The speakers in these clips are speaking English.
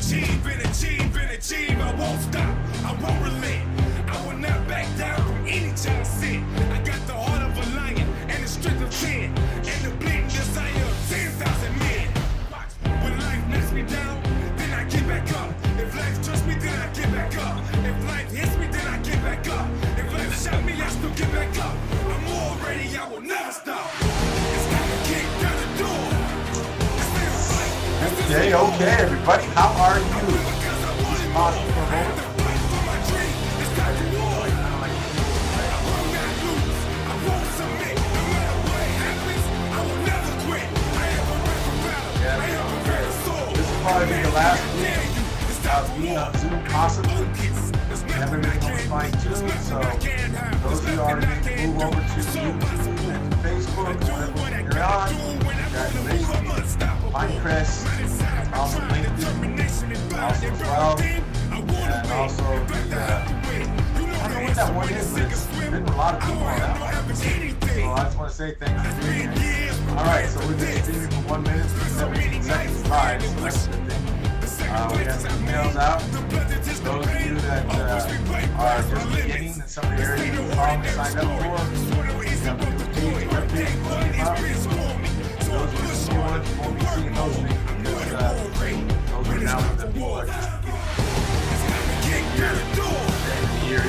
achieve and achieve and achieve. I won't stop, I won't relent. I will not back down from any child sin. I got the heart of a lion and the strength of 10 and the bleeding desire of 10,000 men. When life knocks me down, then I get back up. If life trusts me, then I get back up. If life hits me, then I get back up. If life shot me, I still get back up. I'm all ready, I will never stop. It's time to kick down the door. Okay, everybody, how are you? Just pause for a moment. This will probably be the last week of being on Zoom, possibly. Everything will be fine-tuned, so those of you already need to move over to YouTube and Facebook, whatever you're on. Congratulations. Pinecrest, also LinkedIn, also as well, and also the, I don't know what that one is, but it's been a lot of people on that one. So I just want to say thank you for being here. Alright, so we've been streaming for 1 minute and 17 seconds live, so that's a good thing. We have some emails out. Those of you that are just beginning in some of the areas you signed up for, we have a new page, webpage coming up. Those of you who want to be seeing those things, because those are now what the people are just the year is.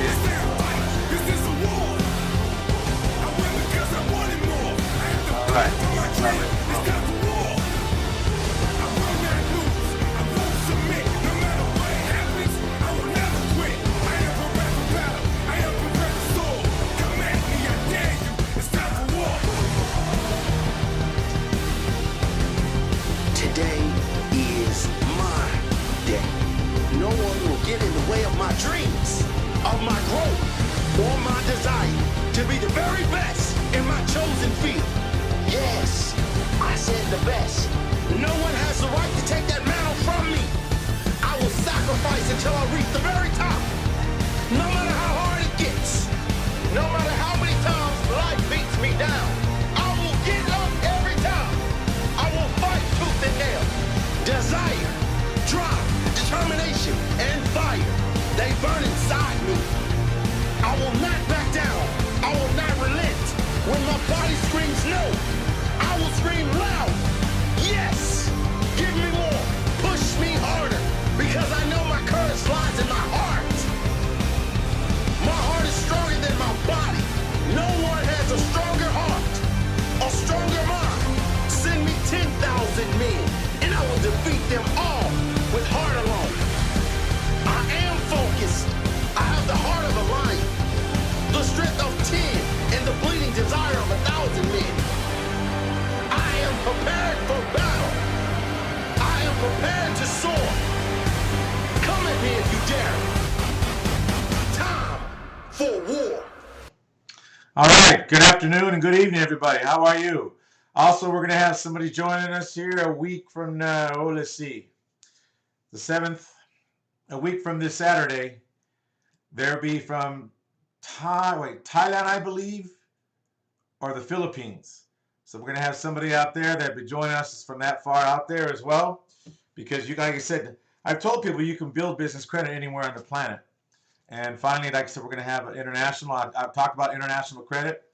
Alright, Today is my day. No one will get in the way of my dreams, of my growth, or my desire to be the very best in my chosen field. Yes, I said the best. No one has the right to take that mantle from me. I will sacrifice until I reach the very top. No matter how hard it gets, no matter how many times life beats me down, I will get up every time. I will fight tooth and nail. Desire, drive, determination, and fire. They burn inside me. I will not back down. I will not relent. When my body screams no, I will scream loud. Yes! Give me more. Push me harder. Because I know my courage lies in my heart. My heart is stronger than my body. No one has a stronger heart. A stronger mind. Send me 10,000 men, and I will defeat them all with heart alone. I am focused. I have the heart of a lion, the strength of 10, and the bleeding desire of 1,000 men. I am prepared for battle. I am prepared to soar. Come at me if you dare. Time for war. All right, good afternoon and good evening, everybody. How are you? Also, we're going to have somebody joining us here a week from now. Let's see. The 7th, a week from this Saturday, there'll be from Thailand, I believe, or the Philippines. So we're going to have somebody out there that'll be joining us from that far out there as well. Because you, like I said, I've told people you can build business credit anywhere on the planet. And finally, like I said, we're going to have an international. I've talked about international credit,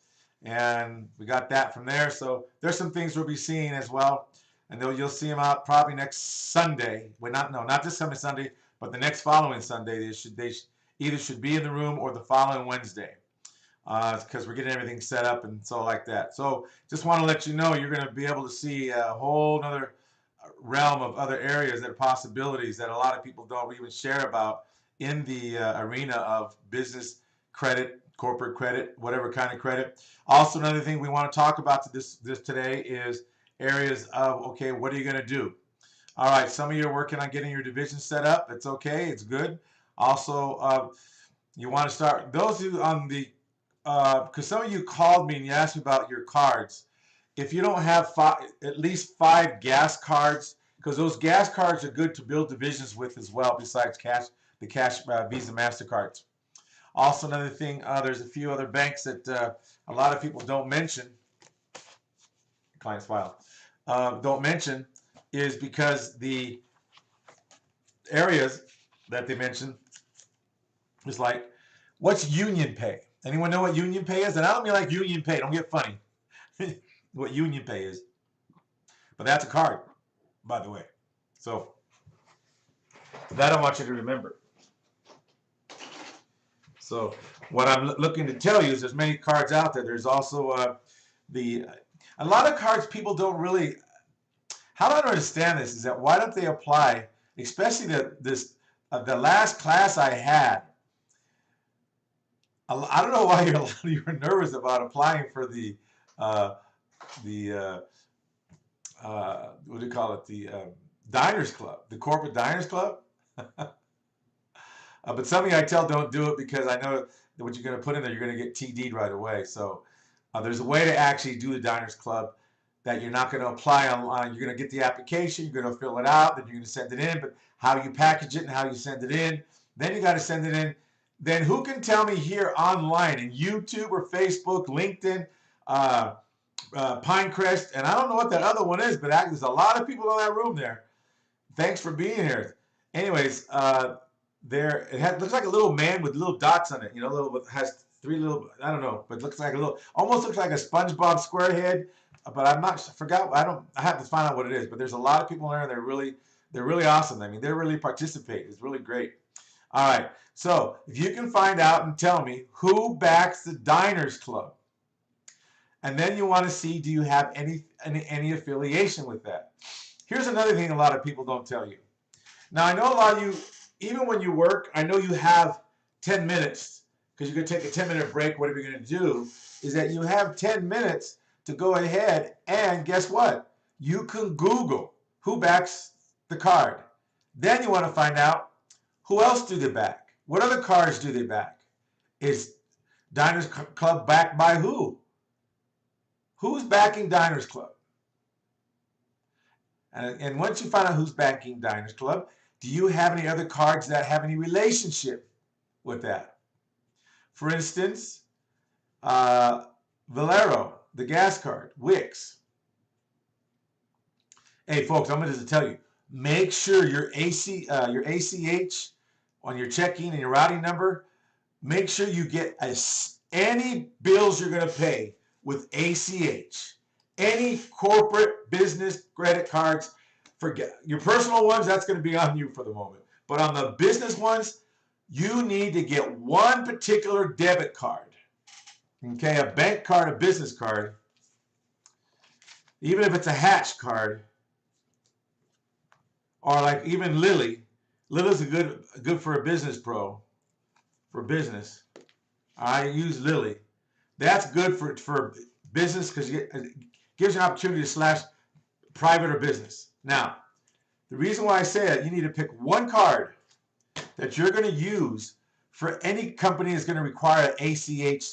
and we got that from there. So there's some things we'll be seeing as well, and you'll see them out probably next Sunday. Well, not this coming Sunday, but the next following Sunday. They either should be in the room or the following Wednesday, because we're getting everything set up and so like that. So just want to let you know you're going to be able to see a whole other realm of other areas that are possibilities that a lot of people don't even share about in the arena of business credit, corporate credit, whatever kind of credit. Also, another thing we want to talk about this today is areas of, okay, what are you going to do? All right, some of you are working on getting your division set up. It's okay, it's good. Also, you want to start, those of you on the, because some of you called me and you asked me about your cards. If you don't have at least 5 gas cards, because those gas cards are good to build divisions with as well, besides the cash Visa MasterCards. Also, another thing, there's a few other banks that a lot of people don't mention, client's file, don't mention, is because areas that they mention is like, what's union pay? Anyone know what union pay is? And I don't mean like union pay. Don't get funny. What union pay is. But that's a card, by the way. So that I want you to remember. So what I'm looking to tell you is there's many cards out there. There's also a lot of cards people don't really, how I don't understand this is that why don't they apply, especially the last class I had. I don't know why you were nervous about applying for the what do you call it, the Diners Club, the Corporate Diners Club. But some of you I tell don't do it because I know that what you're going to put in there, you're going to get TD'd right away. So there's a way to actually do the Diners Club that you're not going to apply online. You're going to get the application, you're going to fill it out, then you're going to send it in. But how you package it and how you send it in, then you got to send it in. Then who can tell me here online in YouTube or Facebook, LinkedIn, Pinecrest, and I don't know what that other one is, but there's a lot of people in that room there. Thanks for being here. Anyways, looks like a little man with little dots on it. You know, has three little, I don't know, but looks like almost looks like a SpongeBob SquareHead. But I have to find out what it is. But there's a lot of people there, and they're really awesome. I mean, they really participate. It's really great. All right. So if you can find out and tell me who backs the Diners Club, and then you want to see, do you have any affiliation with that? Here's another thing a lot of people don't tell you. Now, I know a lot of you, even when you work, I know you have 10 minutes because you're going to take a 10-minute break. Whatever you're going to do is that you have 10 minutes to go ahead and guess what? You can Google who backs the card. Then you want to find out who else do they back? What other cards do they back? Is Diners Club backed by who? Who's backing Diners Club? And once you find out who's backing Diners Club, do you have any other cards that have any relationship with that? For instance, Valero, the gas card, Wix. Hey, folks, I'm going to tell you, make sure your ACH on your checking and your routing number, make sure you get any bills you're going to pay with ACH. Any corporate business credit cards, forget your personal ones, that's going to be on you for the moment. But on the business ones, you need to get one particular debit card. Okay, a bank card, a business card, even if it's a Hatch card, or like even Lily. Lily's good for a business pro, for business. I use Lily. That's good for business because it gives you an opportunity to slash private or business. Now, the reason why I say it, you need to pick one card that you're going to use for any company that's going to require an ACH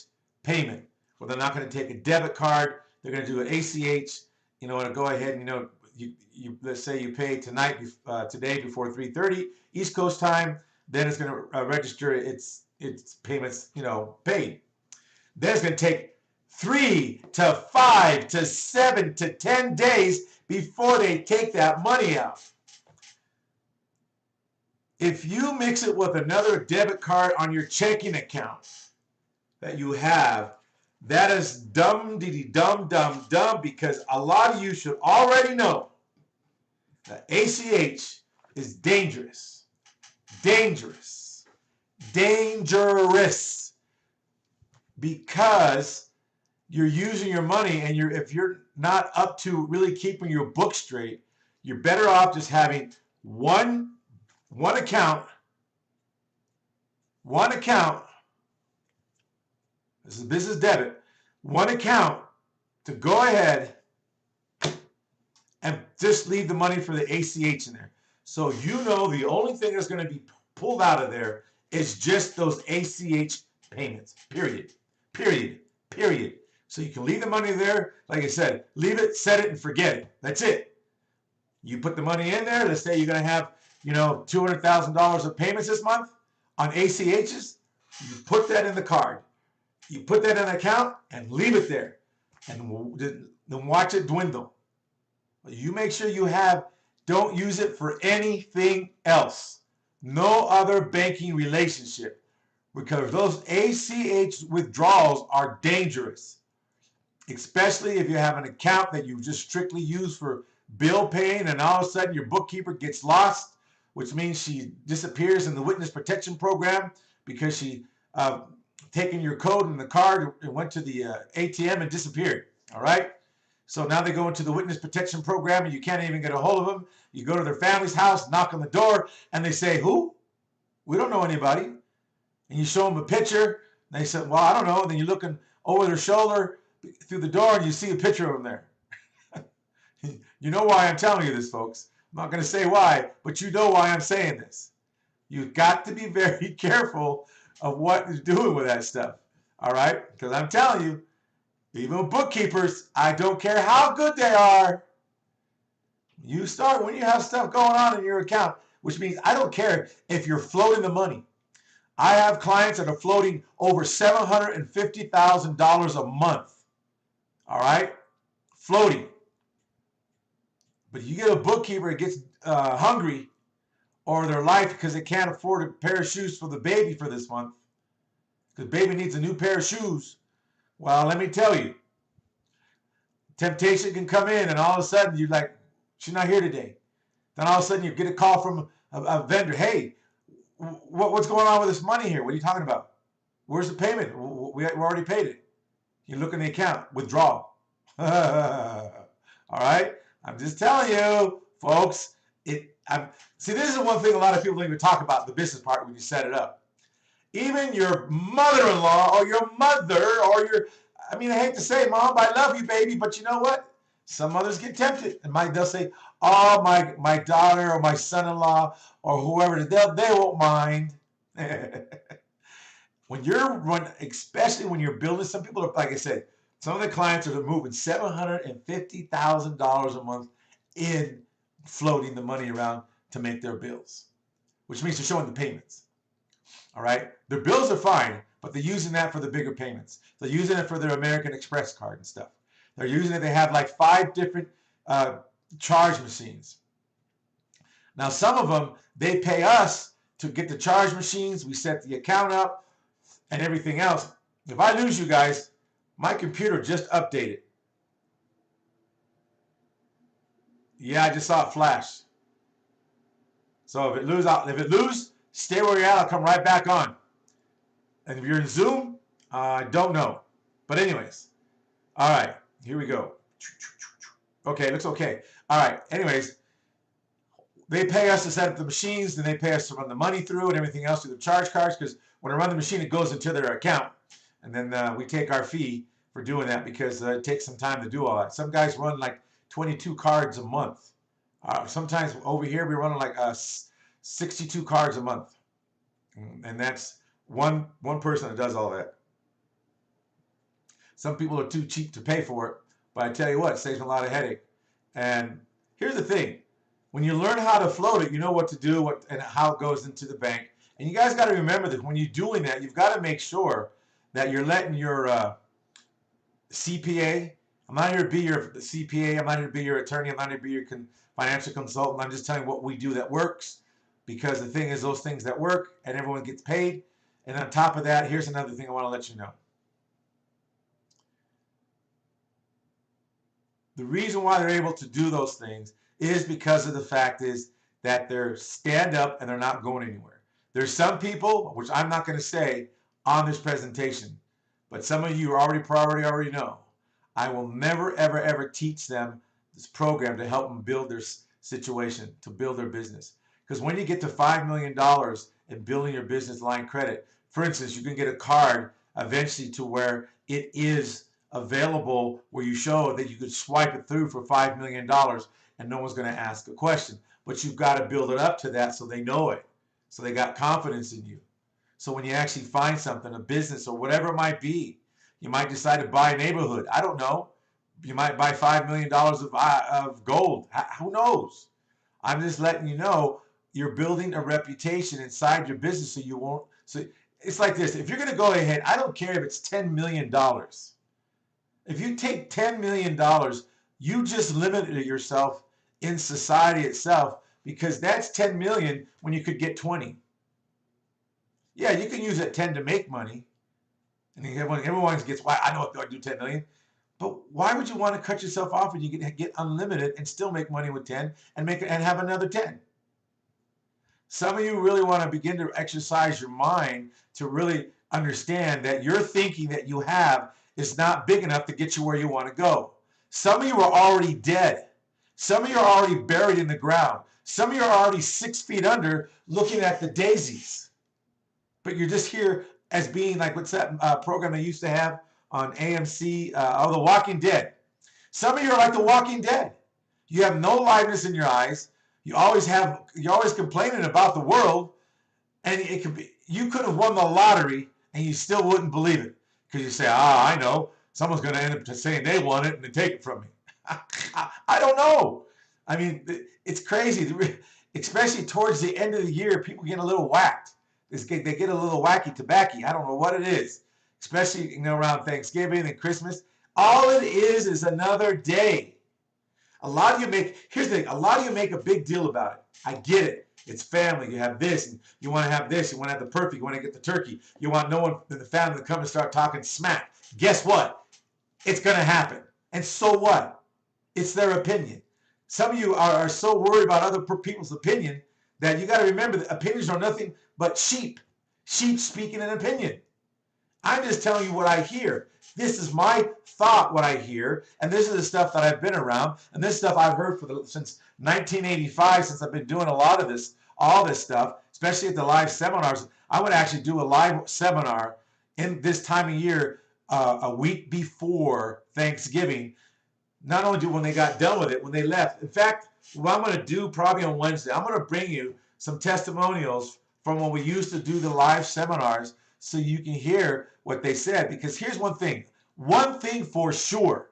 payment. Well, they're not going to take a debit card. They're going to do an ACH. You know, and go ahead and, you know, you let's say you pay today before 3:30 East Coast time, then it's going to register its payments, you know, paid. Then it's going to take 3 to 5 to 7 to 10 days before they take that money out. If you mix it with another debit card on your checking account that you have, that is dumb because a lot of you should already know that ACH is dangerous. Because you're using your money, and if you're not up to really keeping your book straight, you're better off just having one account. This is business debit. One account to go ahead and just leave the money for the ACH in there. So you know the only thing that's going to be pulled out of there is just those ACH payments. Period. So you can leave the money there. Like I said, leave it, set it, and forget it. That's it. You put the money in there. Let's say you're going to have, you know, $200,000 of payments this month on ACHs. You put that in the card. You put that in an account and leave it there, and then watch it dwindle. You make sure you don't use it for anything else. No other banking relationship, because those ACH withdrawals are dangerous, especially if you have an account that you just strictly use for bill paying, and all of a sudden your bookkeeper gets lost, which means she disappears in the witness protection program because she taken your code and the card and went to the ATM and disappeared. All right. So now they go into the witness protection program and you can't even get a hold of them. You go to their family's house, knock on the door, and they say, "Who? We don't know anybody." And you show them a picture. And they said, "Well, I don't know." And then you're looking over their shoulder through the door and you see a picture of them there. You know why I'm telling you this, folks. I'm not going to say why, but you know why I'm saying this. You've got to be very careful of what you're doing with that stuff. All right? Because I'm telling you, even bookkeepers, I don't care how good they are. When you have stuff going on in your account, which means I don't care if you're floating the money. I have clients that are floating over $750,000 a month. All right? Floating. But you get a bookkeeper that gets hungry or their life because they can't afford a pair of shoes for the baby for this month, because baby needs a new pair of shoes. Well, let me tell you, temptation can come in and all of a sudden you're like, she's not here today. Then all of a sudden you get a call from a vendor. "Hey, what's going on with this money here? What are you talking about? Where's the payment? We already paid it." You look in the account, withdraw. All right? I'm just telling you, folks. See, this is one thing a lot of people don't even talk about, the business part, when you set it up. Even your mother-in-law or your mother or I hate to say, "Mom, I love you, baby," but you know what? Some mothers get tempted. And they'll say, "Oh, my daughter or my son-in-law or whoever, they won't mind." Especially when you're building, some people are, like I said, some of the clients are moving $750,000 a month in floating the money around to make their bills, which means they're showing the payments. All right? Their bills are fine, but they're using that for the bigger payments. They're using it for their American Express card and stuff. They're using it. They have like 5 different charge machines. Now, some of them, they pay us to get the charge machines. We set the account up and everything else. If I lose you guys, my computer just updated. Yeah, I just saw it flash. So if it lose, stay where you're at. I'll come right back on. And if you're in Zoom, I don't know. But anyways, all right, here we go. Okay, looks okay. All right, anyways, they pay us to set up the machines, then they pay us to run the money through and everything else through the charge cards, because when I run the machine, it goes into their account. And then we take our fee for doing that, because it takes some time to do all that. Some guys run like 22 cards a month. Sometimes over here, we're running like 62 cards a month. And that's one person that does all that. Some people are too cheap to pay for it, but I tell you what, it saves a lot of headache. And here's the thing. When you learn how to float it, you know what to do and how it goes into the bank. And you guys got to remember that when you're doing that, you've got to make sure that you're letting your CPA, I'm not here to be your CPA, I'm not here to be your attorney, I'm not here to be your financial consultant. I'm just telling you what we do that works, because the thing is, those things that work and everyone gets paid. And on top of that, here's another thing I want to let you know. The reason why they're able to do those things is because of the fact is that they're stand up and they're not going anywhere. There's some people, which I'm not going to say on this presentation, but some of you already know, I will never, ever, ever teach them this program to help them build their situation, to build their business. Because when you get to $5 million in building your business line credit, for instance, you can get a card eventually to where it is available, where you show that you could swipe it through for $5 million and no one's going to ask a question. But you've got to build it up to that so they know it. So they got confidence in you. So when you actually find something, a business or whatever it might be, you might decide to buy a neighborhood. I don't know. You might buy $5 million of gold. Who knows? I'm just letting you know you're building a reputation inside your business so you won't. So it's like this. If you're going to go ahead, I don't care if it's $10 million. If you take $10 million, you just limited yourself in society itself because that's 10 million when you could get 20. Yeah, you can use that 10 to make money. And everyone gets, why I know I do 10 million. But why would you want to cut yourself off when you can get unlimited and still make money with 10 and make it and have another 10? Some of you really want to begin to exercise your mind to really understand that your thinking that you have is not big enough to get you where you want to go. Some of you are already dead. Some of you are already buried in the ground. Some of you are already 6 feet under looking at the daisies. But you're just here as being like, what's that program they used to have on AMC? The Walking Dead. Some of you are like the Walking Dead. You have no liveness in your eyes. You're always complaining about the world, and it could be you could have won the lottery and you still wouldn't believe it because you say, I know someone's going to end up saying they won it and then take it from me. I don't know. I mean, it's crazy, especially towards the end of the year. People get a little whacked. They get a little wacky tobacco. I don't know what it is, especially around Thanksgiving and Christmas. All it is another day. A lot of you here's the thing, a lot of you make a big deal about it. I get it. It's family. You have this, and you want to have this. You want to have the perfect. You want to get the turkey. You want no one in the family to come and start talking smack. Guess what? It's going to happen. And so what? It's their opinion. Some of you are so worried about other people's opinion that you got to remember that opinions are nothing but sheep. Sheep speaking an opinion. I'm just telling you what I hear. This is my thought, what I hear, and this is the stuff that I've been around, and this stuff I've heard since 1985, since I've been doing a lot of this, all this stuff, especially at the live seminars. I would actually do a live seminar in this time of year, a week before Thanksgiving. Not only when they got done with it, when they left. In fact, what I'm going to do probably on Wednesday, I'm going to bring you some testimonials from when we used to do the live seminars so you can hear what they said. Because here's one thing for sure,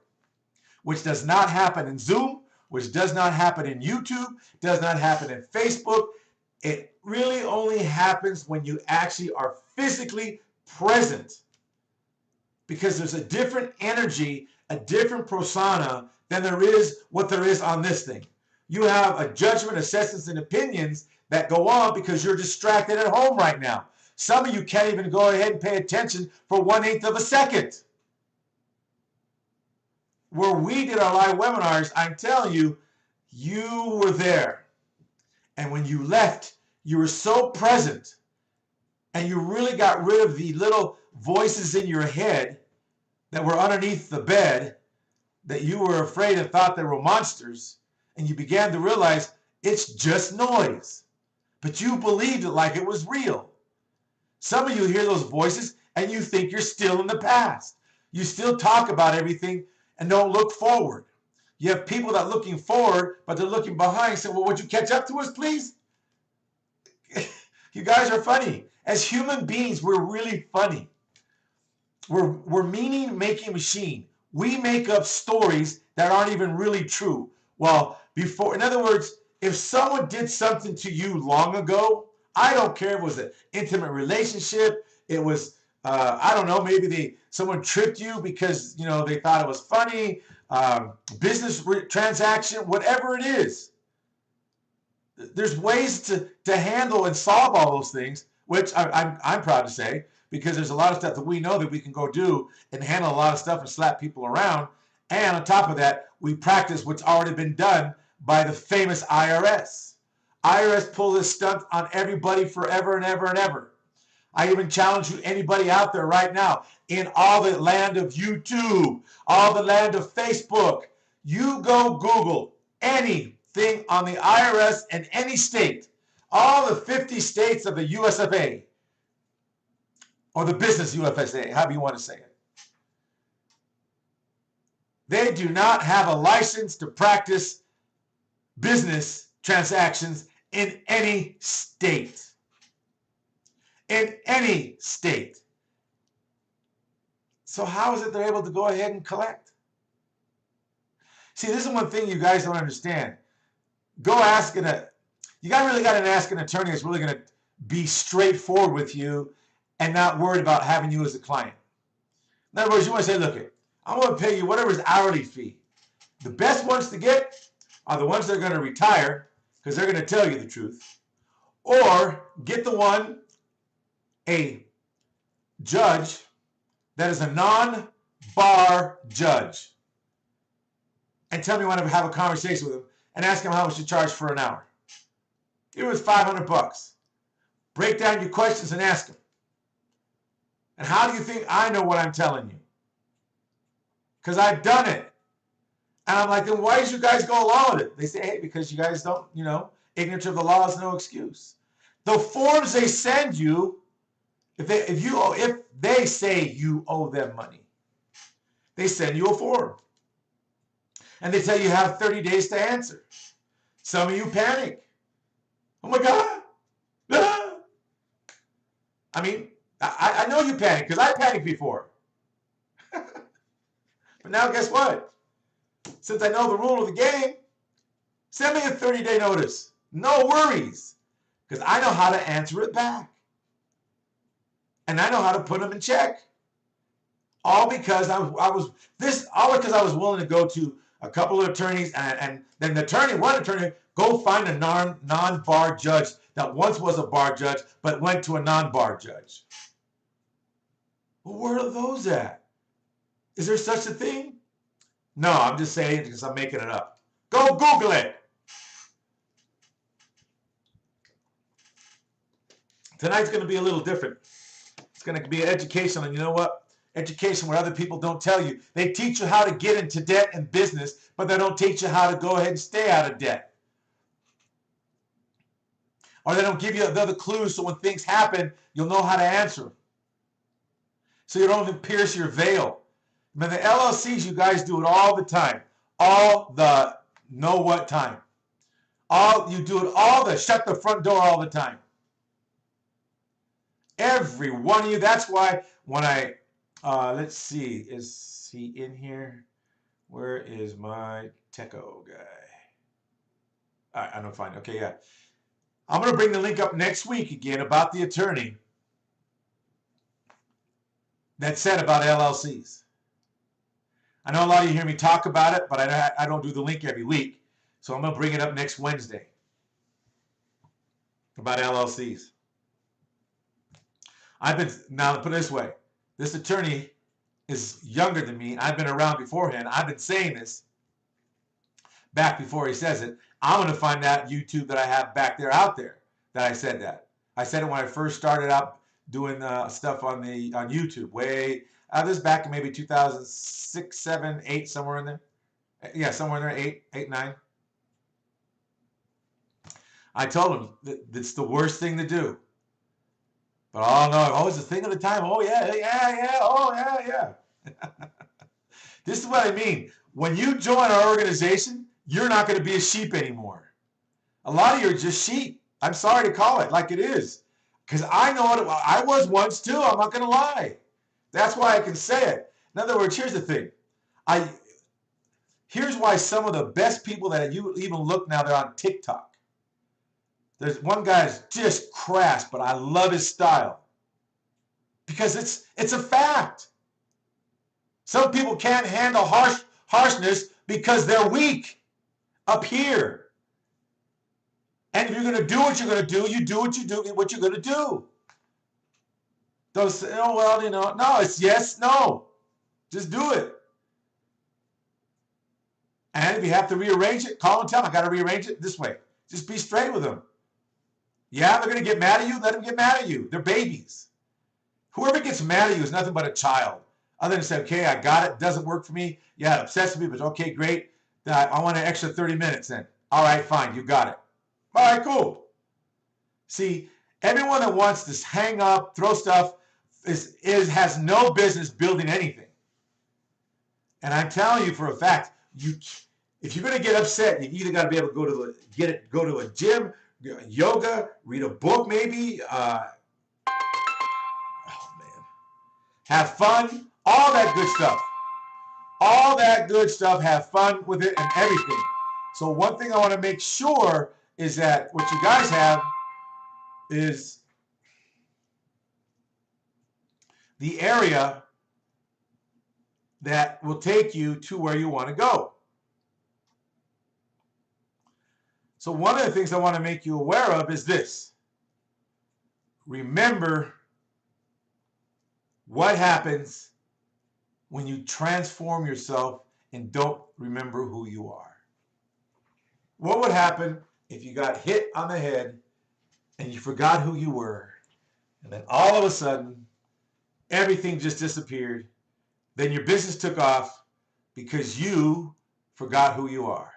which does not happen in Zoom, which does not happen in YouTube, does not happen in Facebook. It really only happens when you actually are physically present. Because there's a different energy, a different persona than there is what there is on this thing. You have a judgment, assessments, and opinions that go on because you're distracted at home right now. Some of you can't even go ahead and pay attention for 1/8 of a second. Where we did our live webinars, I'm telling you, you were there. And when you left, you were so present and you really got rid of the little voices in your head that were underneath the bed that you were afraid and thought they were monsters, and you began to realize it's just noise. But you believed it like it was real. Some of you hear those voices and you think you're still in the past. You still talk about everything and don't look forward. You have people that are looking forward, but they're looking behind, saying, well, would you catch up to us, please? You guys are funny. As human beings, we're really funny. We're meaning-making machine. We make up stories that aren't even really true. Well, in other words, if someone did something to you long ago, I don't care if it was an intimate relationship, it was, I don't know, maybe someone tricked you because, they thought it was funny, business transaction, whatever it is. There's ways to handle and solve all those things, which I'm proud to say, because there's a lot of stuff that we know that we can go do and handle a lot of stuff and slap people around. And on top of that, we practice what's already been done by the famous IRS. IRS pull this stunt on everybody forever and ever and ever. I even challenge you, anybody out there right now, in all the land of YouTube, all the land of Facebook, you go Google anything on the IRS in any state, all the 50 states of the US of A, or the business UFSA, however you want to say it. They do not have a license to practice business transactions in any state. In any state. So how is it they're able to go ahead and collect? See, this is one thing you guys don't understand. You really got to ask an attorney that's really going to be straightforward with you and not worried about having you as a client. In other words, you want to say, look, I'm going to pay you whatever is hourly fee. The best ones to get are the ones that are going to retire because they're going to tell you the truth. Or get the one, a judge that is a non-bar judge, and tell me when to have a conversation with him and ask him how much to charge for an hour. It was $500. Break down your questions and ask him. And how do you think I know what I'm telling you? Because I've done it. And I'm like, then why did you guys go along with it? They say, hey, because you guys don't, ignorance of the law is no excuse. The forms they send you, if they say you owe them money, they send you a form. And they tell you have 30 days to answer. Some of you panic. Oh my God. Ah. I mean, I know you panic because I panicked before. But now guess what? Since I know the rule of the game, send me a 30-day notice. No worries. Because I know how to answer it back. And I know how to put them in check. All because I was willing to go to a couple of attorneys and then one attorney, go find a non-bar judge that once was a bar judge but went to a non-bar judge. Well, where are those at? Is there such a thing? No, I'm just saying it because I'm making it up. Go Google it. Tonight's going to be a little different. It's going to be an education, and you know what? Education where other people don't tell you. They teach you how to get into debt and business, but they don't teach you how to go ahead and stay out of debt. Or they don't give you the other clues so when things happen, you'll know how to answer them. So you don't even pierce your veil. I mean, the LLCs, you guys do it all the time. All the know what time. You do it all the shut the front door all the time. Every one of you. That's why when I, let's see, is he in here? Where is my Techo guy? All right, I don't find it. Okay, yeah. I'm going to bring the link up next week again about the attorney that said about LLCs. I know a lot of you hear me talk about it, but I don't do the link every week. So I'm going to bring it up next Wednesday about LLCs. Now put it this way. This attorney is younger than me. I've been around beforehand. I've been saying this back before he says it. I'm going to find that YouTube that I have back there out there that I said that. I said it when I first started out doing stuff on YouTube. This is back in maybe 2006, 7, 8, somewhere in there. Yeah, somewhere in there, 8, 9. I told him that it's the worst thing to do. But oh no, it's a thing of the time. Oh yeah, oh yeah. This is what I mean. When you join our organization, you're not going to be a sheep anymore. A lot of you are just sheep. I'm sorry to call it like it is. Because I know what I was once too. I'm not going to lie. That's why I can say it. In other words, here's the thing. Here's why some of the best people that you even look now, they're on TikTok. There's one guy that's just crass, but I love his style. Because it's a fact. Some people can't handle harshness because they're weak up here. And if you're going to do what you're going to do, you do what you're going to do. Don't say, oh, well, no, it's yes, no. Just do it. And if you have to rearrange it, call and tell them, I got to rearrange it this way. Just be straight with them. Yeah, they're going to get mad at you. Let them get mad at you. They're babies. Whoever gets mad at you is nothing but a child. Other than say, okay, I got it. Doesn't work for me. Yeah, it upsets me, but okay, great. I want an extra 30 minutes then. All right, fine. You got it. All right, cool. See, everyone that wants to hang up, throw stuff, has no business building anything. And I'm telling you for a fact, if you're going to get upset, you either got to be able to go to a gym, yoga, read a book maybe, have fun, all that good stuff. All that good stuff, have fun with it and everything. So one thing I want to make sure is that what you guys have is the area that will take you to where you want to go. So one of the things I want to make you aware of is this. Remember what happens when you transform yourself and don't remember who you are. What would happen if you got hit on the head and you forgot who you were, and then all of a sudden everything just disappeared? Then your business took off because you forgot who you are.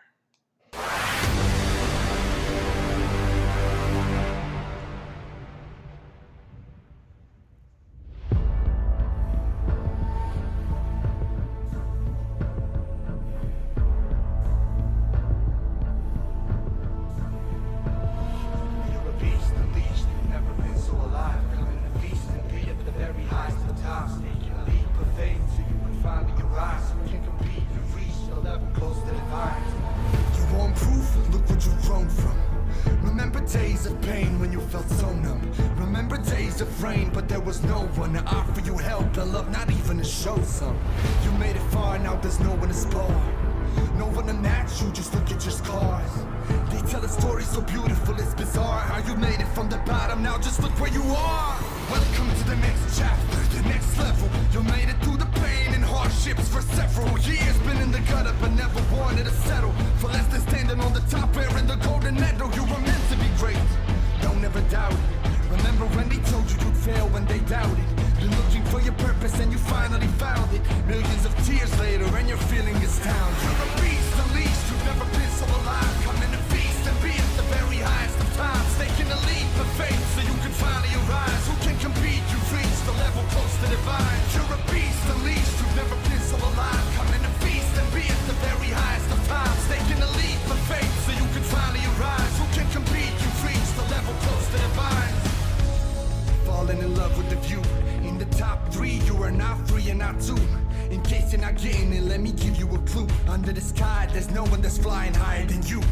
But there was no one to offer you help and love, not even to show some. You made it far, now there's no one to spar. No one to match you, just look at your scars. They tell a story so beautiful, it's bizarre. How you made it from the bottom, now just look where you are. Welcome to the next chapter, the next level. You made it through the pain and hardships for several years. Been in the gutter but never wanted to settle for less than standing on the top, wearing the golden medal. You were meant to be great, don't ever doubt it. Remember when they told you you'd fail when they doubted? Been looking for your purpose and you finally found it. Millions of tears later and you're feeling astounded. You're a beast, unleashed, you've never been so alive. Come in to feast and be at the very highest of times. Taking a leap of faith so you can finally arise. Who can compete? You've reached the level close to divine. You're a beast, unleashed, you've never been so alive. Come in to feast and be at the very highest of times. Taking a leap of faith so you can finally arise. Who can compete? You've reached the level close to divine. Falling in love with the view. In the top 3, you are not 3 and not 2. In case you're not getting it, let me give you a clue. Under the sky, there's no one that's flying higher than you.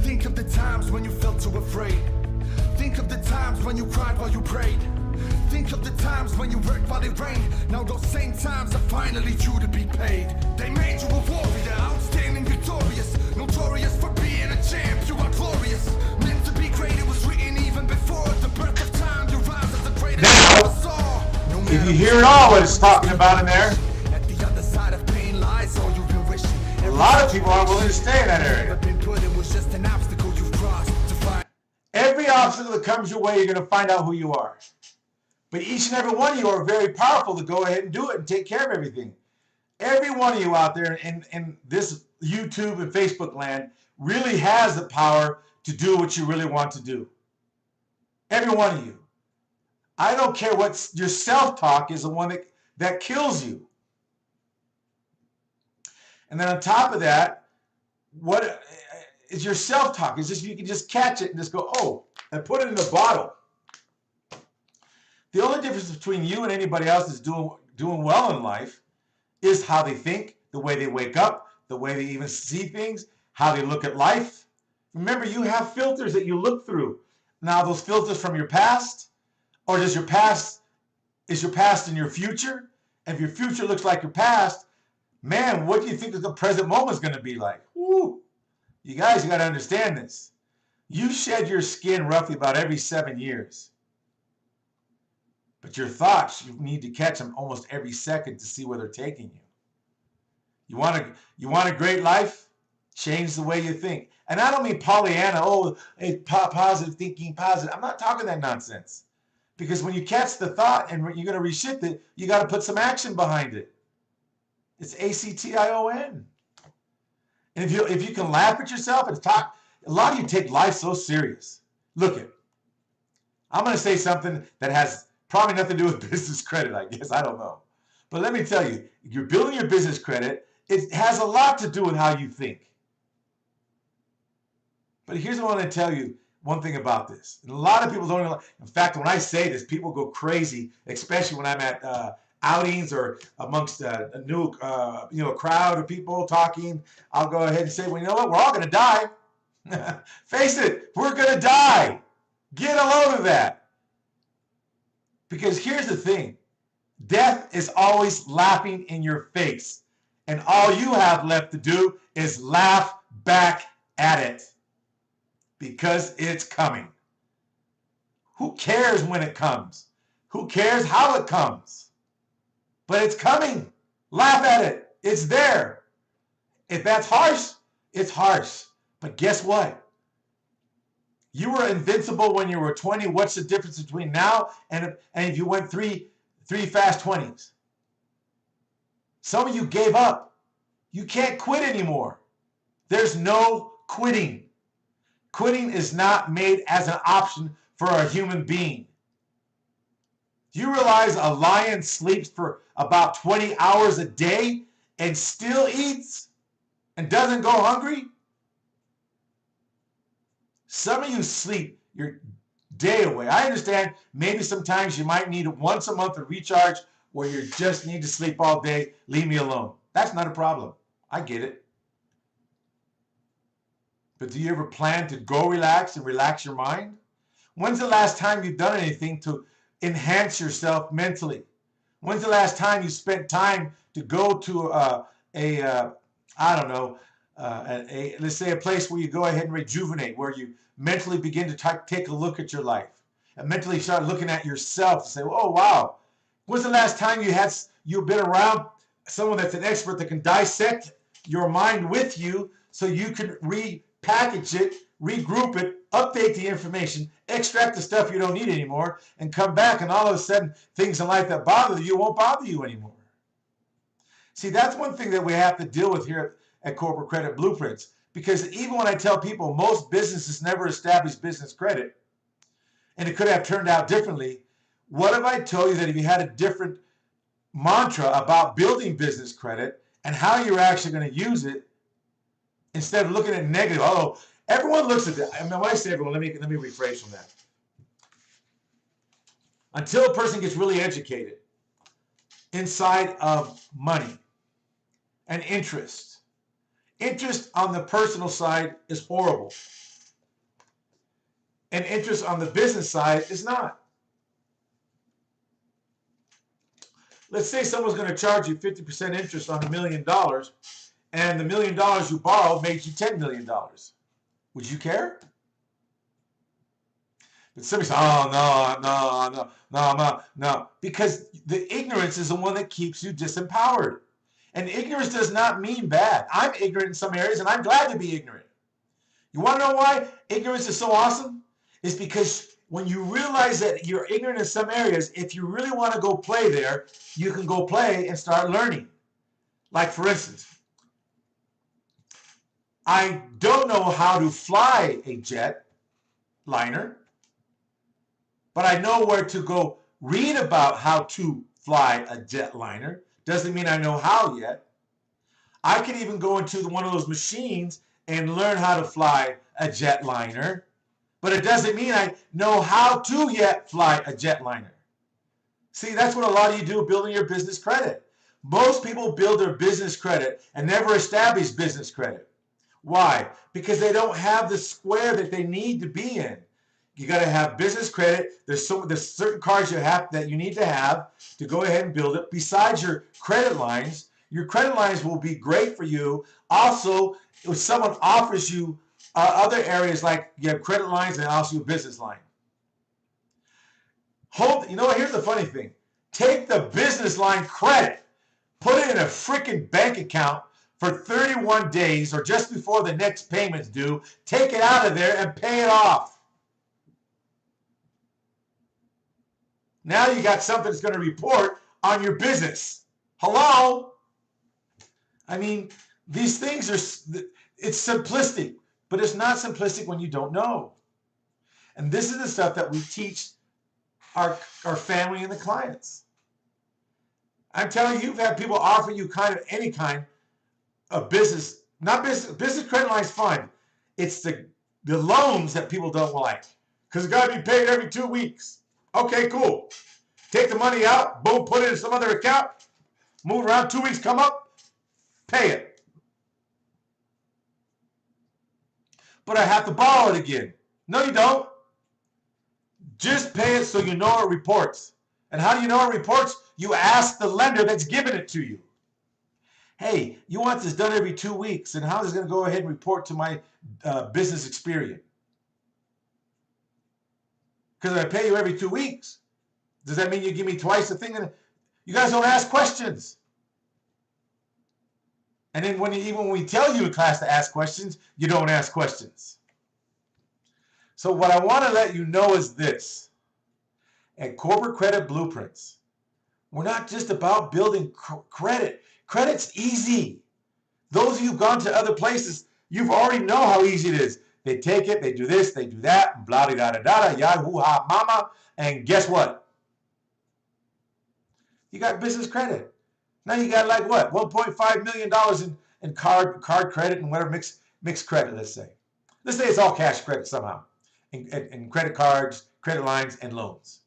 Think of the times when you felt too afraid. Think of the times when you cried while you prayed. Think of the times when you worked while it rained. Now those same times are finally due to be paid. They made you a warrior, outstanding, victorious. Notorious for being a champ, you are glorious. Meant to be great, it was written even before the birth of time. You rise as the greatest Now, ever saw. if you hear it all, what it's talking about in there, At the other side of pain lies all you've been wishing. a lot of people aren't willing to stay in that area. Just an obstacle you've crossed to find. Every obstacle that comes your way, you're going to find out who you are. But each and every one of you are very powerful to go ahead and do it and take care of everything. Every one of you out there in this YouTube and Facebook land really has the power to do what you really want to do. Every one of you. I don't care what your self-talk is, the one that kills you. And then on top of that, what is your self-talk? It's just you can just catch it and just go, oh, and put it in a bottle. The only difference between you and anybody else that's doing well in life is how they think, the way they wake up, the way they even see things, how they look at life. Remember, you have filters that you look through. Now, those filters from your past, or is your past in your future? And if your future looks like your past, man, what do you think the present moment is going to be like? Woo! You guys, you got to understand this. You shed your skin roughly about every 7 years. But your thoughts, you need to catch them almost every second to see where they're taking you. You want a great life? Change the way you think. And I don't mean Pollyanna, oh, hey, positive thinking, positive. I'm not talking that nonsense. Because when you catch the thought and you're going to reshift it, you got to put some action behind it. It's ACTION. And if you can laugh at yourself and talk, a lot of you take life so serious. Look it. I'm going to say something that has probably nothing to do with business credit, I guess. I don't know. But let me tell you, you're building your business credit. It has a lot to do with how you think. But here's what I want to tell you one thing about this. And a lot of people don't know. In fact, when I say this, people go crazy, especially when I'm at outings or amongst a new crowd of people talking. I'll go ahead and say, well, you know what? We're all going to die. Face it, we're going to die. Get a load of that. Because here's the thing. Death is always laughing in your face. And all you have left to do is laugh back at it. Because it's coming. Who cares when it comes? Who cares how it comes? But it's coming. Laugh at it. It's there. If that's harsh, it's harsh. But guess what? You were invincible when you were 20. What's the difference between now and if you went three fast 20s? Some of you gave up. You can't quit anymore. There's no quitting. Quitting is not made as an option for a human being. Do you realize a lion sleeps for about 20 hours a day and still eats and doesn't go hungry? Some of you sleep your day away. I understand maybe sometimes you might need once a month to recharge where you just need to sleep all day. Leave me alone. That's not a problem. I get it. But do you ever plan to go relax and relax your mind? When's the last time you've done anything to enhance yourself mentally? When's the last time you spent time to go to let's say a place where you go ahead and rejuvenate, where you mentally begin to take a look at your life and mentally start looking at yourself and say, oh, wow. When's the last time you've been around someone that's an expert that can dissect your mind with you so you can repackage it, regroup it, update the information, extract the stuff you don't need anymore, and come back, and all of a sudden things in life that bother you won't bother you anymore. See, that's one thing that we have to deal with here at Corporate Credit Blueprints, because even when I tell people most businesses never establish business credit, and it could have turned out differently, what if I told you that if you had a different mantra about building business credit and how you're actually going to use it, instead of looking at negative, everyone looks at that. I mean, when I say everyone, let me rephrase from that. Until a person gets really educated inside of money and interest on the personal side is horrible. And interest on the business side is not. Let's say someone's going to charge you 50% interest on $1 million, and the $1 million you borrowed made you $10 million. Would you care? But somebody says, oh, no. Because the ignorance is the one that keeps you disempowered. And ignorance does not mean bad. I'm ignorant in some areas, and I'm glad to be ignorant. You want to know why ignorance is so awesome? It's because when you realize that you're ignorant in some areas, if you really want to go play there, you can go play and start learning. Like, for instance, I don't know how to fly a jet liner, but I know where to go read about how to fly a jet liner. Doesn't mean I know how yet. I can even go into one of those machines and learn how to fly a jet liner, but it doesn't mean I know how to yet fly a jet liner. See, that's what a lot of you do building your business credit. Most people build their business credit and never establish business credit. Why? Because they don't have the square that they need to be in. You got to have business credit. There's certain cards that you need to have to go ahead and build it. Besides your credit lines will be great for you. Also, if someone offers you other areas, like you have credit lines and also your business line. Here's the funny thing. Take the business line credit, put it in a freaking bank account for 31 days or just before the next payment's due, take it out of there and pay it off. Now you got something that's going to report on your business. Hello? I mean, these things it's simplistic, but it's not simplistic when you don't know. And this is the stuff that we teach our family and the clients. I'm telling you, you've had people offer you any kind of business, business credit line's fine. It's the loans that people don't like, because it's got to be paid every 2 weeks. Okay, cool. Take the money out, boom, put it in some other account, move around, 2 weeks come up, pay it. But I have to borrow it again. No, you don't. Just pay it so you know it reports. And how do you know it reports? You ask the lender that's giving it to you. Hey, you want this done every 2 weeks, and how is it going to go ahead and report to my business experience? Because if I pay you every 2 weeks, does that mean you give me twice the thing? You guys don't ask questions. And then even when we tell you in class to ask questions, you don't ask questions. So what I want to let you know is this. At Corporate Credit Blueprints, we're not just about building credit. Credit's easy. Those of you who've gone to other places, you've already know how easy it is. They take it, they do this, they do that, blah da da da da, yahoo ha mama, and guess what? You got business credit. Now you got like what? $1.5 million in card credit and whatever mixed credit, let's say. Let's say it's all cash credit somehow. In credit cards, credit lines, and loans.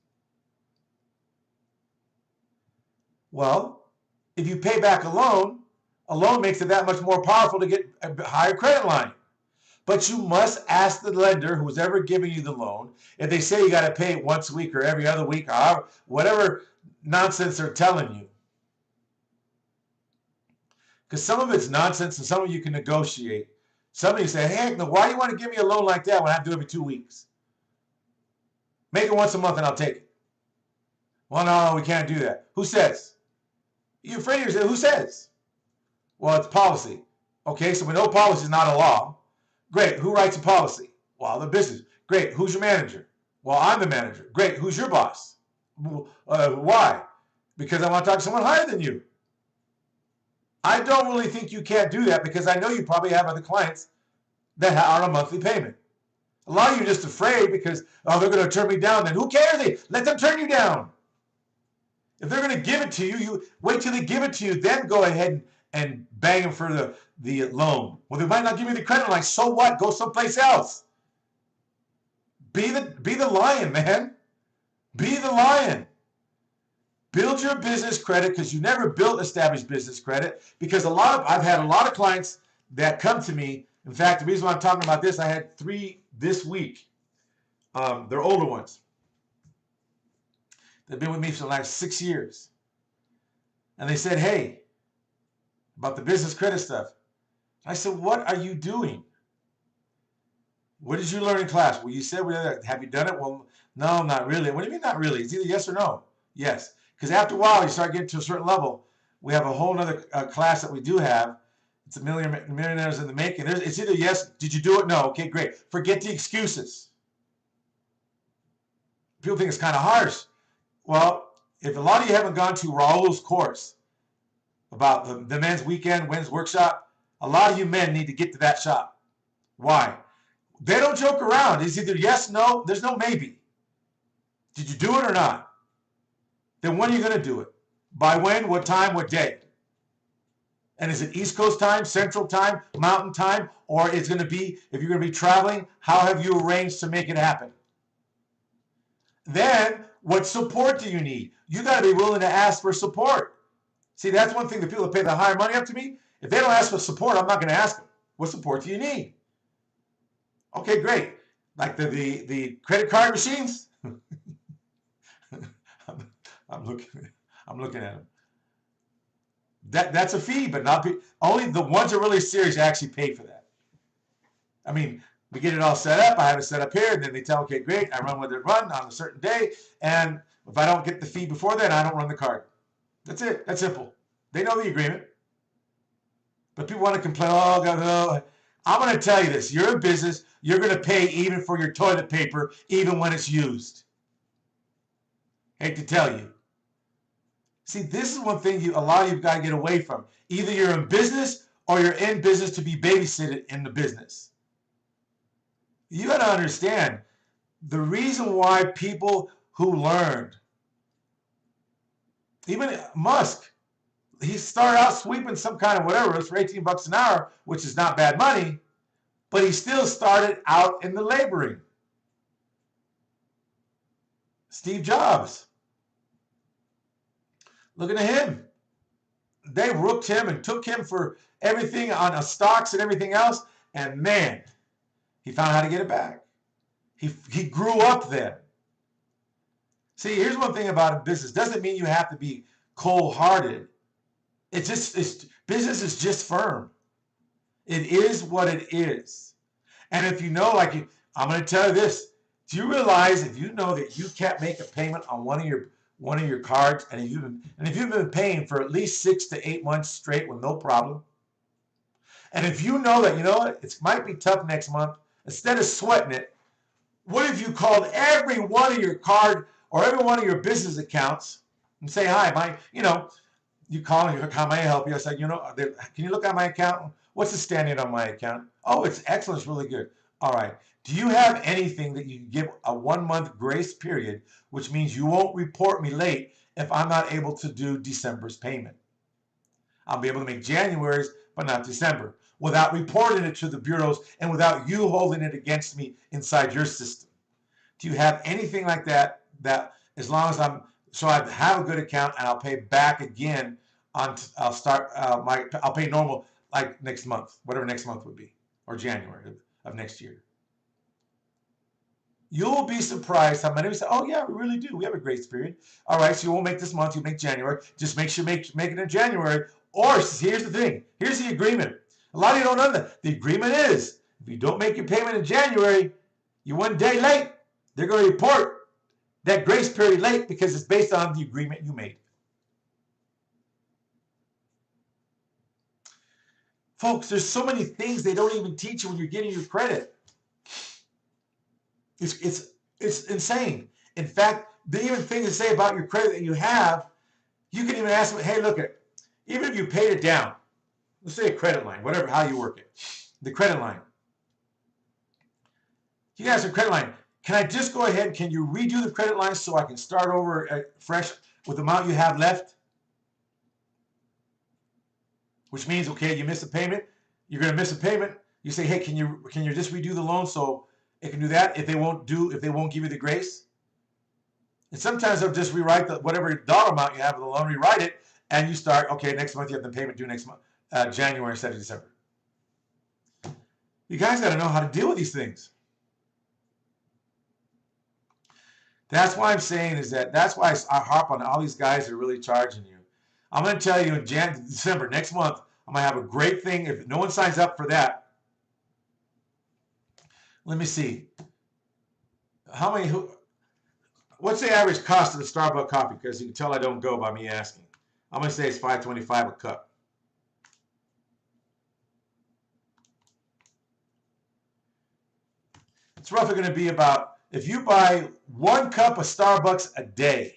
Well, if you pay back a loan makes it that much more powerful to get a higher credit line. But you must ask the lender who's ever giving you the loan, if they say you got to pay it once a week or every other week, or whatever nonsense they're telling you. Because some of it's nonsense and some of you can negotiate. Some of you say, hey, why do you want to give me a loan like that when I have to do it every 2 weeks? Make it once a month and I'll take it. Well, no, we can't do that. Who says? You're afraid of yourself. Who says? Well, it's policy. Okay, so we know policy is not a law. Great. Who writes a policy? Well, the business. Great. Who's your manager? Well, I'm the manager. Great. Who's your boss? Why? Because I want to talk to someone higher than you. I don't really think you can't do that because I know you probably have other clients that are on a monthly payment. A lot of you are just afraid because, oh, they're going to turn me down. Then who cares? Let them turn you down. If they're going to give it to you, you wait till they give it to you, then go ahead and bang them for the loan. Well, they might not give you the credit line. So what? Go someplace else. Be the lion, man. Be the lion. Build your business credit because you never built established business credit. Because I've had a lot of clients that come to me. In fact, the reason why I'm talking about this, I had 3 this week. They're older ones. They've been with me for the last 6 years. And they said, hey, about the business credit stuff. I said, what are you doing? What did you learn in class? Well, you said, have you done it? Well, no, not really. What do you mean not really? It's either yes or no. Yes. Because after a while, you start getting to a certain level. We have a whole other class that we do have. It's millionaires in the making. It's either yes, did you do it? No. Okay, great. Forget the excuses. People think it's kind of harsh. Well, if a lot of you haven't gone to Raul's course about the men's weekend, men's workshop, a lot of you men need to get to that shop. Why? They don't joke around. It's either yes, no, there's no maybe. Did you do it or not? Then when are you going to do it? By when? What time? What day? And is it East Coast time, Central time, Mountain time? Or is it going to be, if you're going to be traveling, how have you arranged to make it happen? Then, what support do you need? You got to be willing to ask for support. See, that's one thing the people that pay the higher money up to me, if they don't ask for support, I'm not going to ask them. What support do you need? Okay, great. Like the credit card machines? I'm looking at them. That's a fee, but not only the ones that are really serious actually pay for that. I mean, we get it all set up. I have it set up here, and then they tell, okay, great, I run what they run on a certain day, and if I don't get the fee before then, I don't run the card. That's it. That's simple. They know the agreement. But people want to complain, oh, God, no. I'm going to tell you this. You're in business. You're going to pay even for your toilet paper, even when it's used. Hate to tell you. See, this is one thing a lot of you've got to get away from. Either you're in business or you're in business to be babysitted in the business. You got to understand the reason why people who learned, even Musk, he started out sweeping some kind of whatever, it's for $18 an hour, which is not bad money, but he still started out in the laboring. Steve Jobs. Looking at him. They rooked him and took him for everything on stocks and everything else, and man, he found how to get it back. He grew up then. See, here's one thing about a business. Doesn't mean you have to be cold-hearted. Business is just firm. It is what it is. And if you know, I'm going to tell you this, Do you realize if you know that you can't make a payment on one of your cards, and if you've been paying for at least 6 to 8 months straight with no problem, and if you know that, you know what, it might be tough next month, instead of sweating it, what if you called every one of your card or every one of your business accounts and say, hi, you call and how may I help you? I said, can you look at my account? What's the standing on my account? Oh, it's excellent. It's really good. All right. Do you have anything that you can give a 1 month grace period, which means you won't report me late if I'm not able to do December's payment? I'll be able to make January's, but not December, without reporting it to the bureaus and without you holding it against me inside your system. Do you have anything like that? That as long as I have a good account and I'll pay back again I'll pay normal like next month, whatever next month would be, or January of next year. You'll be surprised how many of you say, oh yeah, we really do. We have a grace period. All right, so you won't make this month, you make January. Just make sure make it in January. Or here's the thing. Here's the agreement. A lot of you don't know that. The agreement is if you don't make your payment in January, you're 1 day late. They're going to report that grace period late because it's based on the agreement you made. Folks, there's so many things they don't even teach you when you're getting your credit. It's insane. In fact, the even things to say about your credit that you have, you can even ask them, hey, look at, even if you paid it down, let's say a credit line, whatever, how you work it, the credit line. You guys, a credit line. Can I just go ahead? Can you redo the credit line so I can start over fresh with the amount you have left? Which means, okay, you miss a payment. You're going to miss a payment. You say, hey, can you just redo the loan so it can do that? If they won't give you the grace, and sometimes they'll just rewrite whatever dollar amount you have of the loan, rewrite it, and you start. Okay, next month you have the payment due next month, January instead of December. You guys got to know how to deal with these things. That's why I'm saying that's why I harp on all these guys that are really charging you. I'm going to tell you in December, next month, I'm going to have a great thing. If no one signs up for that, let me see. What's the average cost of the Starbucks coffee? Because you can tell I don't go by me asking. I'm going to say it's $5.25 a cup. It's roughly going to be about, if you buy 1 cup of Starbucks a day,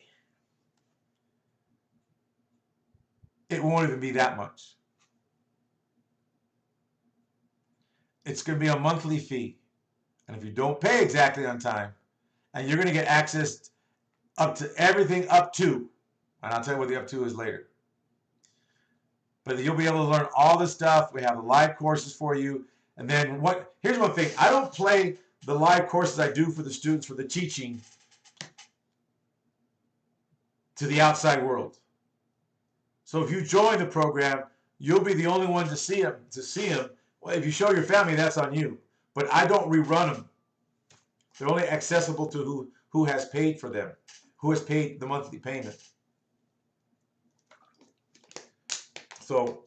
it won't even be that much. It's going to be a monthly fee. And if you don't pay exactly on time, and you're going to get access up to everything up to, and I'll tell you what the up to is later. But you'll be able to learn all this stuff. We have the live courses for you. And then here's one thing. I don't play the live courses I do for the students for the teaching to the outside world. So if you join the program, you'll be the only one to see them. Well, if you show your family, that's on you. But I don't rerun them. They're only accessible to who has paid for them, who has paid the monthly payment. So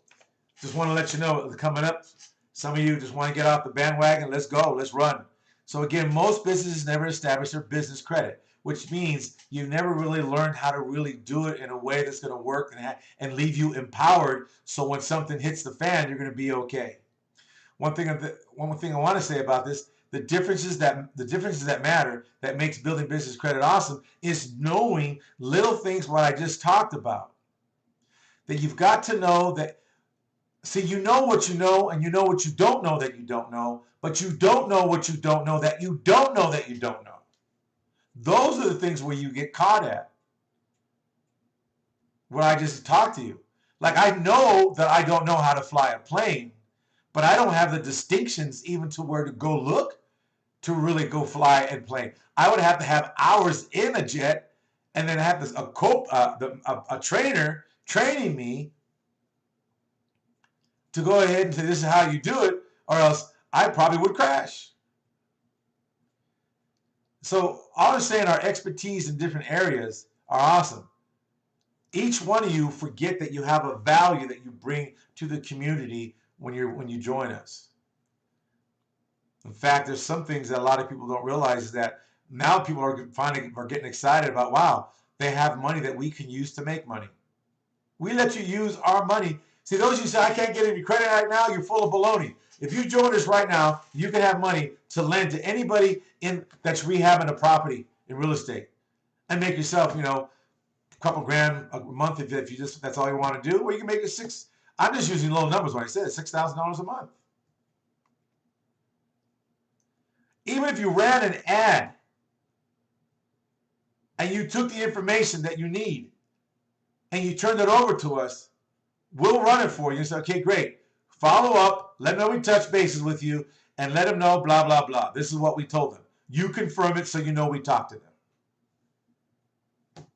just want to let you know, coming up, some of you just want to get off the bandwagon. Let's go. Let's run. So again, most businesses never establish their business credit, which means you've never really learned how to really do it in a way that's going to work and leave you empowered. So when something hits the fan, you're going to be okay. One thing I want to say about this, the differences that matter that makes building business credit awesome is knowing little things what I just talked about. That you've got to know that. See, you know what you know, and you know what you don't know that you don't know, but you don't know what you don't know that you don't know that you don't know. Those are the things where you get caught at. Where I just talked to you. Like, I know that I don't know how to fly a plane, but I don't have the distinctions even to where to go look to really go fly a plane. I would have to have hours in a jet and then have a trainer training me to go ahead and say, this is how you do it, or else I probably would crash. So all I'm saying, our expertise in different areas are awesome. Each one of you forget that you have a value that you bring to the community when you join us. In fact, there's some things that a lot of people don't realize is that now people are getting excited about, wow, they have money that we can use to make money. We let you use our money. See, those of you say, I can't get any credit right now, you're full of baloney. If you join us right now, you can have money to lend to anybody that's rehabbing a property in real estate and make yourself, a couple grand a month if you just, that's all you want to do. Or you can make it I'm just using low numbers when I said it, $6,000 a month. Even if you ran an ad and you took the information that you need and you turned it over to us, we'll run it for you and say, okay, great. Follow up, let them know we touch bases with you, and let them know blah, blah, blah. This is what we told them. You confirm it so you know we talked to them.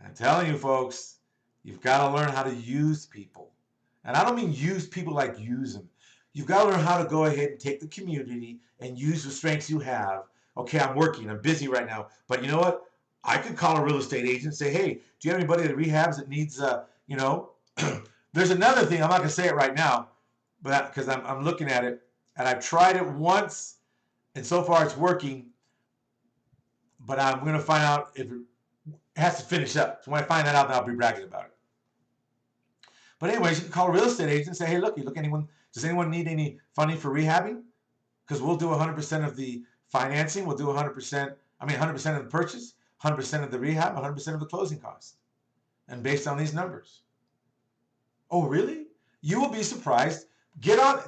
I'm telling you, folks, you've got to learn how to use people. And I don't mean use people like use them. You've got to learn how to go ahead and take the community and use the strengths you have. Okay, I'm working, I'm busy right now, but you know what? I could call a real estate agent and say, hey, do you have anybody that rehabs that needs, there's another thing, I'm not going to say it right now, but because I'm looking at it, and I've tried it once, and so far it's working, but I'm going to find out if it has to finish up. So when I find that out, then I'll be bragging about it. But anyways, you can call a real estate agent and say, hey, does anyone need any funding for rehabbing? Because we'll do 100% of the financing, we'll do 100% of the purchase, 100% of the rehab, 100% of the closing costs. And based on these numbers. Oh, really? You will be surprised. Go on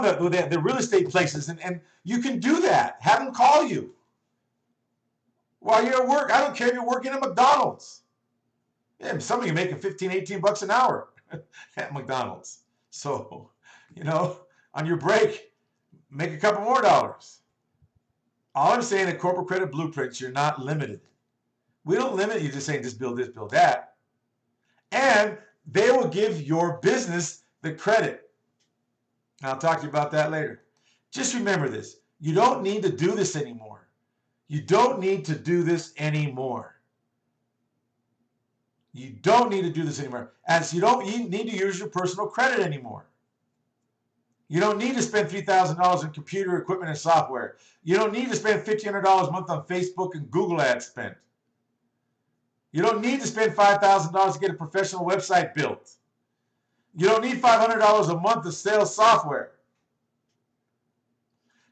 the real estate places and you can do that. Have them call you while you're at work. I don't care if you're working at McDonald's. Yeah, some of you making $15, $18 an hour at McDonald's. So, on your break, make a couple more dollars. All I'm saying at Corporate Credit Blueprints, you're not limited. We don't limit you to saying just build this, build that. And they will give your business the credit. I'll talk to you about that later. Just remember this. You don't need to do this anymore. You don't need to do this anymore. You don't need to do this anymore. As you don't need to use your personal credit anymore. You don't need to spend $3,000 in computer equipment and software. You don't need to spend $1,500 a month on Facebook and Google ad spend. You don't need to spend $5,000 to get a professional website built. You don't need $500 a month of sales software.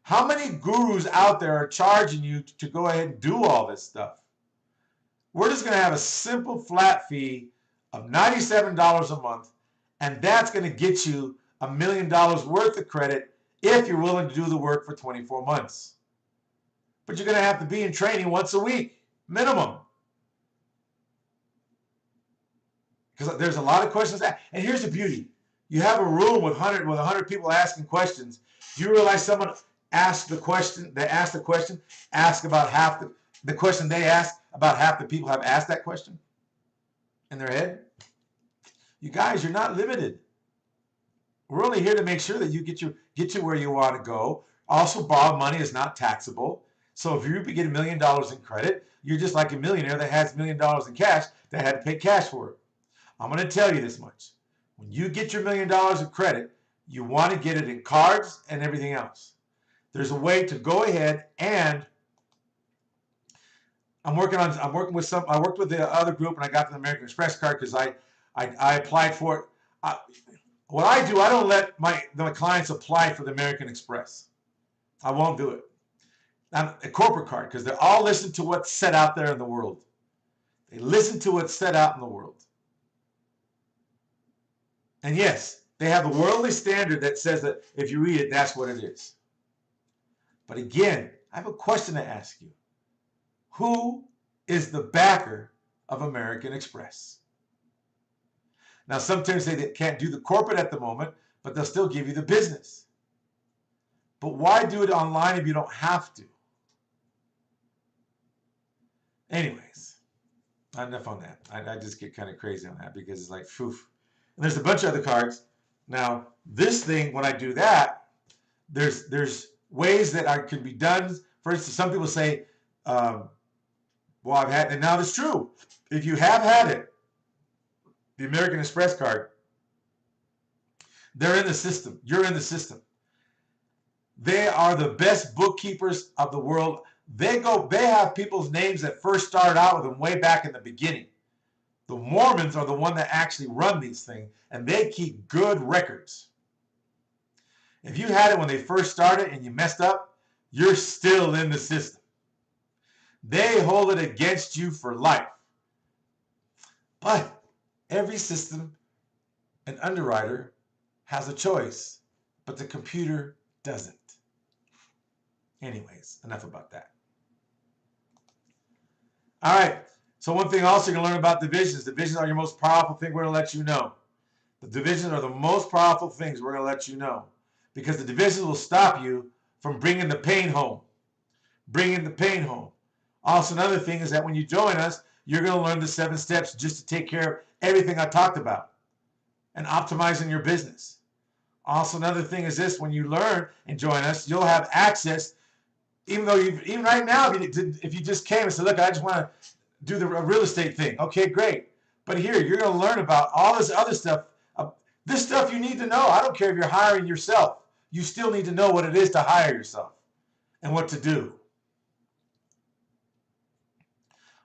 How many gurus out there are charging you to go ahead and do all this stuff? We're just going to have a simple flat fee of $97 a month, and that's going to get you $1 million worth of credit if you're willing to do the work for 24 months. But you're going to have to be in training once a week, minimum. Because there's a lot of questions. And here's the beauty. You have a room with 100 people asking questions. Do you realize someone asked the question, ask about half the question they asked, about half the people have asked that question in their head? You guys, you're not limited. We're only here to make sure that you get to where you want to go. Also, borrowed money is not taxable. So if you get $1 million in credit, you're just like a millionaire that has $1 million in cash that had to pay cash for it. I'm going to tell you this much. When you get your $1 million of credit, you want to get it in cards and everything else. There's a way to go ahead and I worked with the other group and I got the American Express card because I applied for it. What I do, I don't let my clients apply for the American Express. I won't do it. I'm a corporate card because they're all listen to what's said out there in the world. They listen to what's said out in the world. And yes, they have the worldly standard that says that if you read it, that's what it is. But again, I have a question to ask you. Who is the backer of American Express? Now, sometimes they can't do the corporate at the moment, but they'll still give you the business. But why do it online if you don't have to? Anyways, enough on that. I just get kind of crazy on that because it's like, phew. And there's a bunch of other cards. Now, this thing, when I do that, there's ways that can be done. For instance, some people say, well, I've had, and now it's true. If you have had it, the American Express card, they're in the system. You're in the system. They are the best bookkeepers of the world. They have people's names that first started out with them way back in the beginning. The Mormons are the one that actually run these things, and they keep good records. If you had it when they first started and you messed up, you're still in the system. They hold it against you for life. But every system, an underwriter has a choice, but the computer doesn't. Anyways, enough about that. All right. So one thing also you're going to learn about divisions. Divisions are your most powerful thing we're going to let you know. The divisions are the most powerful things we're going to let you know. Because the divisions will stop you from bringing the pain home. Bringing the pain home. Also, another thing is that when you join us, you're going to learn the 7 steps just to take care of everything I talked about. And optimizing your business. Also, another thing is this. When you learn and join us, you'll have access. Even though even right now, if you just came and said, look, I just want to do the real estate thing. Okay, great. But here, you're going to learn about all this other stuff. This stuff you need to know. I don't care if you're hiring yourself. You still need to know what it is to hire yourself and what to do.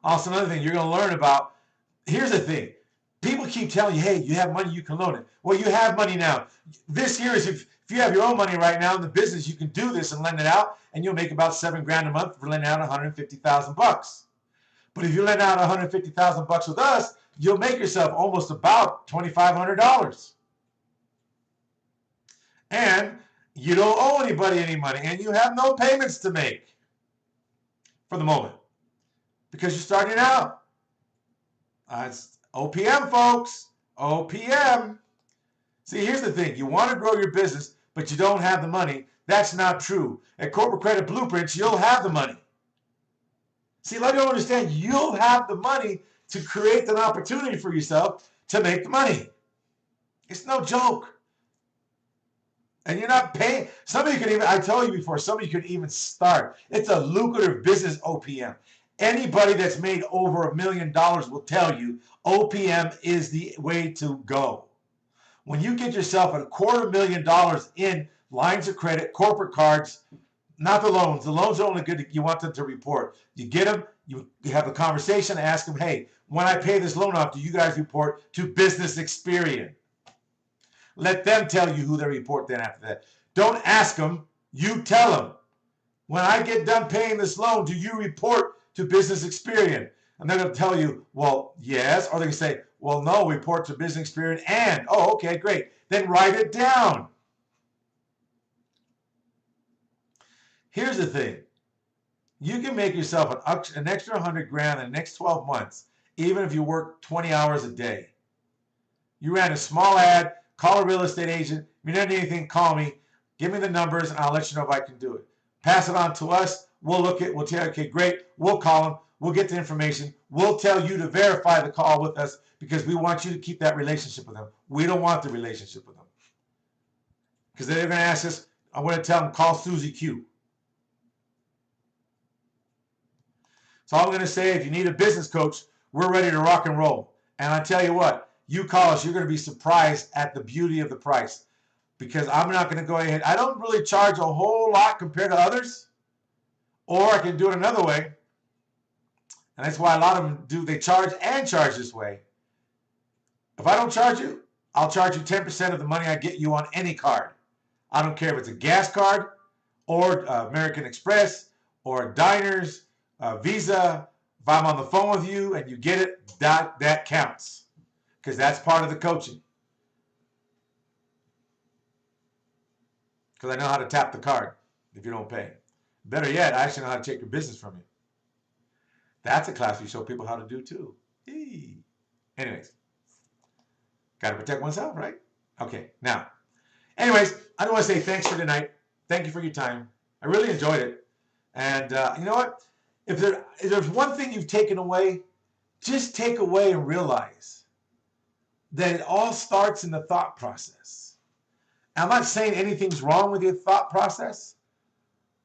Also, another thing you're going to learn about, here's the thing. People keep telling you, hey, you have money, you can loan it. Well, you have money now. This here is if you have your own money right now in the business, you can do this and lend it out, and you'll make about $7,000 a month for lending out $150,000. But if you lend out $150,000 with us, you'll make yourself almost about $2,500. And you don't owe anybody any money, and you have no payments to make for the moment because you're starting out. It's OPM, folks. OPM. See, here's the thing. You want to grow your business, but you don't have the money. That's not true. At Corporate Credit Blueprints, you'll have the money. See, let me understand. You'll have the money to create an opportunity for yourself to make the money. It's no joke. And you're not paying. Some of you can even, I told you before, some of you can even start. It's a lucrative business, OPM. Anybody that's made over $1 million will tell you OPM is the way to go. When you get yourself $250,000 in lines of credit, corporate cards, not the loans. The loans are only good. You want them to report. You get them. You have a conversation. Ask them, hey, when I pay this loan off, do you guys report to Business Experian? Let them tell you who they report then after that. Don't ask them. You tell them. When I get done paying this loan, do you report to Business Experian? And they're going to tell you, well, yes. Or they can say, well, no, report to Business Experian and, oh, okay, great. Then write it down. Here's the thing. You can make yourself an extra $100,000 in the next 12 months, even if you work 20 hours a day. You ran a small ad, call a real estate agent. If you don't need anything, call me. Give me the numbers, and I'll let you know if I can do it. Pass it on to us. We'll look at. We'll tell you, okay, great. We'll call them. We'll get the information. We'll tell you to verify the call with us because we want you to keep that relationship with them. We don't want the relationship with them because they're going to ask us. I'm going to tell them call Susie Q. So I'm going to say, if you need a business coach, we're ready to rock and roll. And I tell you what, you call us, you're going to be surprised at the beauty of the price. Because I'm not going to go ahead. I don't really charge a whole lot compared to others. Or I can do it another way. And that's why a lot of them do. They charge and charge this way. If I don't charge you, I'll charge you 10% of the money I get you on any card. I don't care if it's a gas card or American Express or Diners, Visa. If I'm on the phone with you and you get it, that counts. Because that's part of the coaching. Because I know how to tap the card if you don't pay. Better yet, I actually know how to take your business from you. That's a class we show people how to do too. Eee. Anyways, got to protect oneself, right? Okay, now, anyways, I want to say thanks for tonight. Thank you for your time. I really enjoyed it. And you know what? If there's one thing you've taken away, just take away and realize that it all starts in the thought process. I'm not saying anything's wrong with your thought process,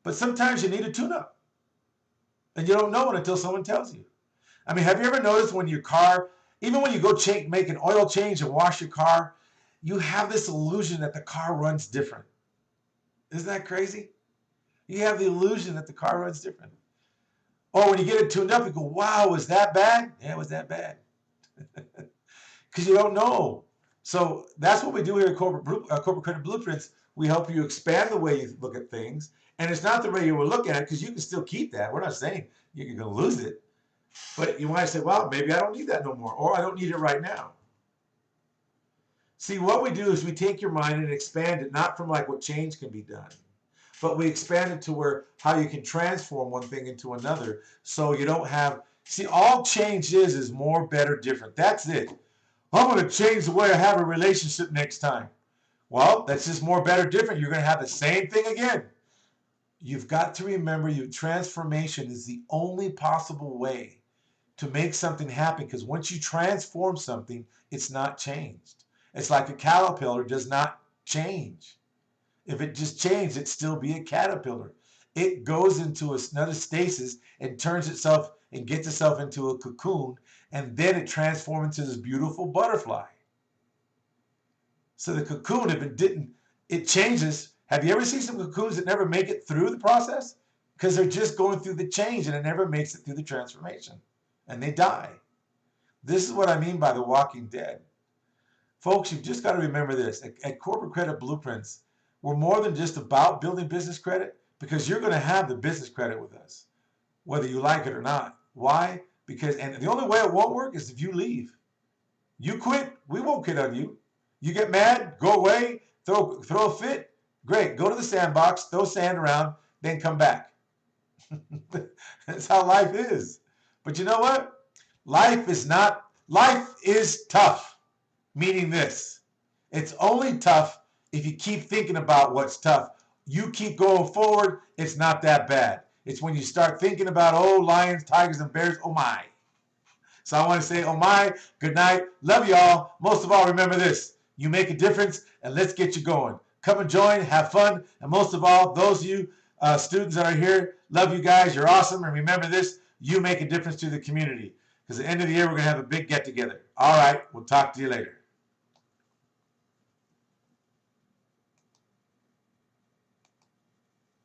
but sometimes you need a tune-up. And you don't know it until someone tells you. I mean, have you ever noticed when your car, even when you go make an oil change and wash your car, you have this illusion that the car runs different. Isn't that crazy? You have the illusion that the car runs different. Or when you get it tuned up, you go, wow, was that bad? Yeah, it was that bad. Because you don't know. So that's what we do here at Corporate Credit Blueprints. We help you expand the way you look at things. And it's not the way you will look at it, because you can still keep that. We're not saying you're going to lose it. But you might say, well, maybe I don't need that no more, or I don't need it right now. See, what we do is we take your mind and expand it, not from like what change can be done, but we expand it to where how you can transform one thing into another, so you don't have, see, all change is more, better, different. That's it. I'm going to change the way I have a relationship next time. Well, that's just more, better, different. You're going to have the same thing again. You've got to remember your transformation is the only possible way to make something happen, because once you transform something, it's not changed. It's like a caterpillar does not change. If it just changed, it'd still be a caterpillar. It goes into another stasis and turns itself and gets itself into a cocoon, and then it transforms into this beautiful butterfly. So the cocoon, if it didn't, it changes. Have you ever seen some cocoons that never make it through the process? Because they're just going through the change, and it never makes it through the transformation, and they die. This is what I mean by the walking dead. Folks, you've just got to remember this. At Corporate Credit Blueprints, we're more than just about building business credit, because you're going to have the business credit with us, whether you like it or not. Why? Because, and the only way it won't work is if you leave. You quit, we won't quit on you. You get mad, go away, throw a fit, great. Go to the sandbox, throw sand around, then come back. That's how life is. But you know what? Life is tough. Meaning this, it's only tough if you keep thinking about what's tough. You keep going forward, it's not that bad. It's when you start thinking about, oh, lions, tigers, and bears, oh my. So I want to say, oh my, good night, love y'all. Most of all, remember this, you make a difference, and let's get you going. Come and join, have fun, and most of all, those of you students that are here, love you guys, you're awesome, and remember this, you make a difference to the community. Because at the end of the year, we're going to have a big get-together. All right, we'll talk to you later.